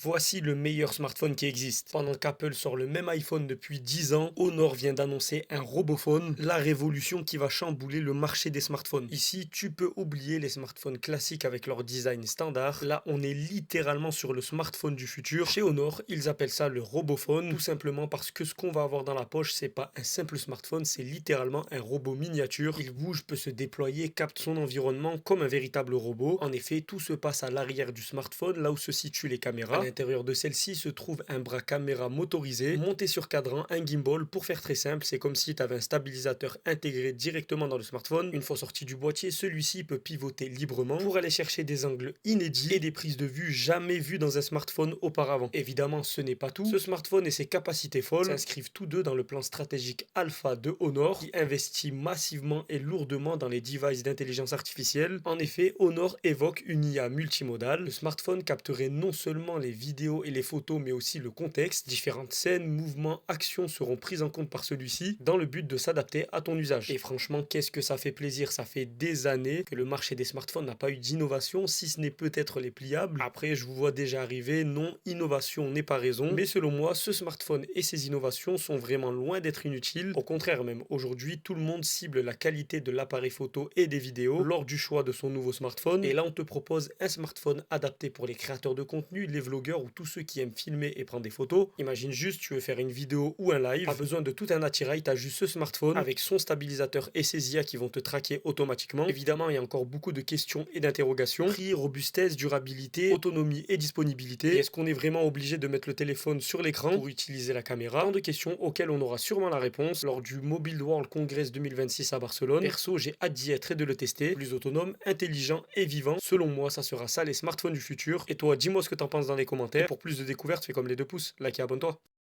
Voici le meilleur smartphone qui existe. Pendant qu'Apple sort le même iPhone depuis 10 ans, Honor vient d'annoncer un robophone, la révolution qui va chambouler le marché des smartphones. Ici, tu peux oublier les smartphones classiques avec leur design standard. Là, on est littéralement sur le smartphone du futur. Chez Honor, ils appellent ça le robophone, tout simplement parce que ce qu'on va avoir dans la poche, c'est pas un simple smartphone, c'est littéralement un robot miniature. Il bouge, peut se déployer, capte son environnement comme un véritable robot. En effet, tout se passe à l'arrière du smartphone, là où se situent les caméras. À l'intérieur de celle-ci se trouve un bras caméra motorisé, monté sur cadran, un gimbal. Pour faire très simple, c'est comme si tu avais un stabilisateur intégré directement dans le smartphone. Une fois sorti du boîtier, celui-ci peut pivoter librement pour aller chercher des angles inédits et des prises de vue jamais vues dans un smartphone auparavant. Évidemment, ce n'est pas tout. Ce smartphone et ses capacités folles s'inscrivent tous deux dans le plan stratégique Alpha de Honor, qui investit massivement et lourdement dans les devices d'intelligence artificielle. En effet, Honor évoque une IA multimodale. Le smartphone capterait non seulement les vidéos et les photos, mais aussi le contexte. Différentes scènes, mouvements, actions seront prises en compte par celui-ci dans le but de s'adapter à ton usage. Et franchement, qu'est-ce que ça fait plaisir. Ça fait des années que le marché des smartphones n'a pas eu d'innovation, si ce n'est peut-être les pliables. Après, je vous vois déjà arriver. Non, innovation n'est pas raison. Mais selon moi, ce smartphone et ses innovations sont vraiment loin d'être inutiles. Au contraire même, aujourd'hui, tout le monde cible la qualité de l'appareil photo et des vidéos lors du choix de son nouveau smartphone. Et là, on te propose un smartphone adapté pour les créateurs de contenu, les vlogueurs ou tous ceux qui aiment filmer et prendre des photos. Imagine juste, tu veux faire une vidéo ou un live, pas besoin de tout un attirail, tu as juste ce smartphone avec son stabilisateur et ses IA qui vont te traquer automatiquement. Évidemment, il y a encore beaucoup de questions et d'interrogations. Prix, robustesse, durabilité, autonomie et disponibilité. Et est-ce qu'on est vraiment obligé de mettre le téléphone sur l'écran pour utiliser la caméra? Tant de questions auxquelles on aura sûrement la réponse lors du Mobile World Congress 2026 à Barcelone. Perso, j'ai hâte d'y être et de le tester. Plus autonome, intelligent et vivant. Selon moi, ça sera ça les smartphones du futur. Et toi, dis-moi ce que t'en penses dans les commentaires. Et pour plus de découvertes, fais comme les deux pouces, like et abonne-toi.